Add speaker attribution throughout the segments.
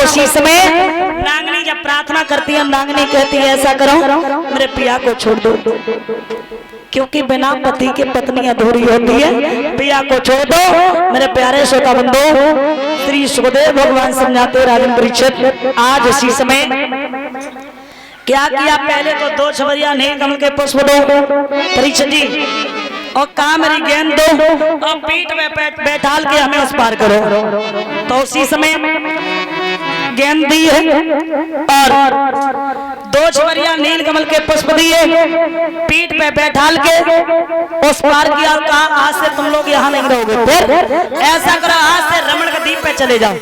Speaker 1: उसी समय नांगनी जब प्रार्थना करती है, नांगनी कहती है ऐसा करो मेरे पिया को छोड़ दो, क्योंकि बिना पति के पत्नी अधूरी होती है। पिया को छोड़ दो मेरे प्यारे श्रोता बंधु। श्री सुखदेव भगवान समझाते राजन परीक्षित आज उसी समय क्या किया, पहले तो 2 छवरिया नील कमल के पुष्प दो परीक्षित जी, और कहा मेरी गेंद दो और पीठ में बैठाल के हमें उस पार करो। तो उसी समय गेंद दी है और 2 छवरिया नील कमल के पुष्प दिए, पीठ पे बैठाल के उस पार किया। कहा आज से तुम लोग यहाँ नहीं रहोगे, फिर ऐसा करो आज से रमण का द्वीप पे चले जाओ।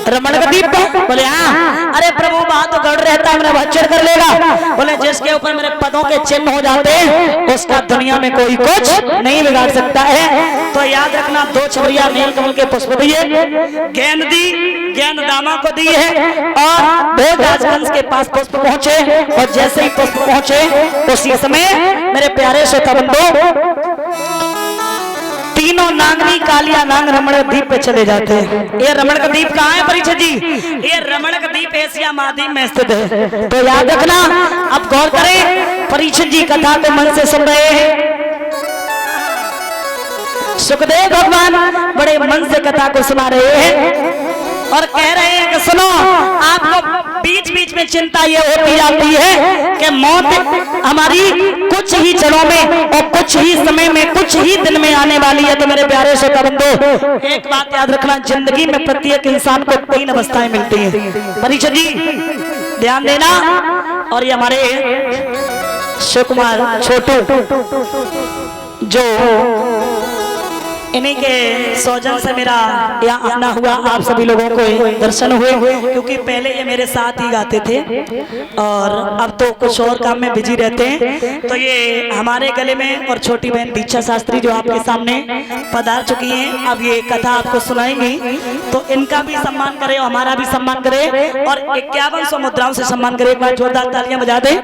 Speaker 1: रमण का द्वीप पे बोले हाँ। अरे प्रभु बात तो गड़ रहता है, मेरा भक्षण कर लेगा। बोले जिसके ऊपर मेरे पदों के चिन्ह हो जाते हैं उसका दुनिया में कोई कुछ नहीं बिगाड़ सकता है। तो याद रखना 2 छवरिया नील कमल के पुष्प दिए, गेंद दी, गेंद दामा को दी है और भोजराजगंज के पास पुष्प पहुंचे। और जैसे ही पुष्प पहुंचे उसी समय मेरे प्यारे श्रोता बंधु तीनों नांगनी कालिया नांग रमण द्वीप पे चले जाते हैं। ये रमण का द्वीप कहाँ है परीक्षित जी? ये रमण का द्वीप एशिया महाद्वीप में स्थित है। तो याद रखना, अब गौर करें, परीक्षित जी कथा को मन से सुन रहे हैं। सुखदेव भगवान बड़े मन से कथा को सुना रहे हैं और कह रहे हैं कि सुनो, आपको बीच बीच में चिंता ये होती जाती है कि मौत हमारी कुछ ही क्षणों में और कुछ ही समय में कुछ ही दिन में आने वाली है। तो मेरे प्यारे श्रोता बंधु एक बात याद रखना, जिंदगी में प्रत्येक इंसान को 3 अवस्थाएं मिलती हैं। परीक्षित जी ध्यान देना। और ये हमारे शिव कुमार छोटू जो इन्हीं के सौजन से मेरा यहाँ आना हुआ, आप सभी लोगों को दर्शन हुए, क्योंकि पहले ये मेरे साथ ही गाते थे और अब तो कुछ और काम में बिजी रहते हैं। तो ये हमारे गले में और छोटी बहन दीक्षा शास्त्री जो आपके सामने पधार चुकी हैं, अब ये कथा आपको सुनाएंगी। तो इनका भी सम्मान करें और हमारा भी सम्मान करें और 5100 मुद्राओं से सम्मान करें। एक बार जोरदार तालियां बजा दें।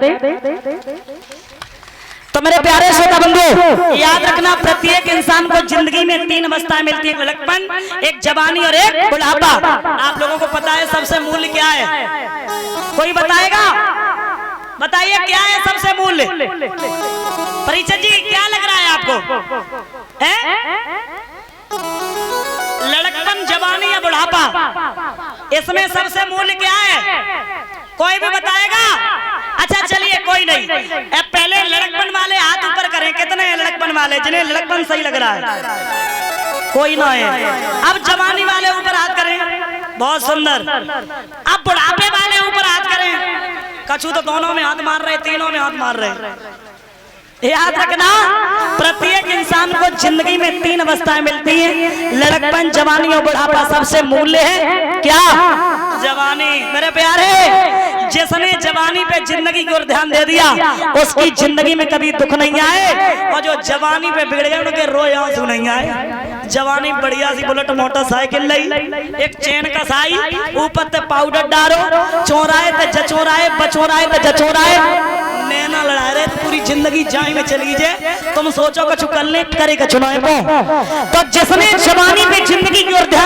Speaker 1: तो मेरे प्यारे श्रोता बंधु याद रखना, प्रत्येक इंसान को जिंदगी में 3 अवस्थाएं मिलती है, लड़कपन, एक जवानी और एक बुढ़ापा। आप लोगों को पता है सबसे मूल्य क्या है? कोई बताएगा? बताइए क्या है सबसे मूल्य? परीक्षित जी क्या लग रहा है आपको? लड़कपन, जवानी या बुढ़ापा, इसमें सबसे मूल्य क्या है? कोई भी बताएगा? अच्छा चलिए कोई नहीं, पहले लड़कपन वाले हाथ ऊपर करें। कितने हैं लड़कपन वाले जिन्हें लड़कपन सही लग रहा है? कोई ना है। अब जवानी वाले ऊपर हाथ करें, बहुत सुंदर। अब बुढ़ापे वाले ऊपर हाथ करें। कछु तो दोनों में हाथ मार रहे, तीनों में हाथ मार रहे। याद रखना, प्रत्येक इंसान को जिंदगी में 3 अवस्थाएं मिलती हैं, लड़कपन, जवानी और बुढ़ापा। सबसे मूल्य है क्या? जवानी। मेरे प्यारे, जिसने जवानी पे जिंदगी की ओर ध्यान दे दिया उसकी जिंदगी में कभी दुख नहीं आए, और जो जवानी पे बिगड़ गए उनके रोए आंसू नहीं आए। जवानी बढ़िया सी बुलेट मोटरसाइकिल लाई, एक चेन कसाई, ऊपर ते पाउडर डारो, चोराए ते जचोराए, बचोराए ते जचोराए, नैना लड़ा रहे तो पूरी जिंदगी जाए में चली जाए। तुम सोचो कछु कर ले करे कछु ना। तो जिसने जवानी पे जिंदगी की ओर ध्यान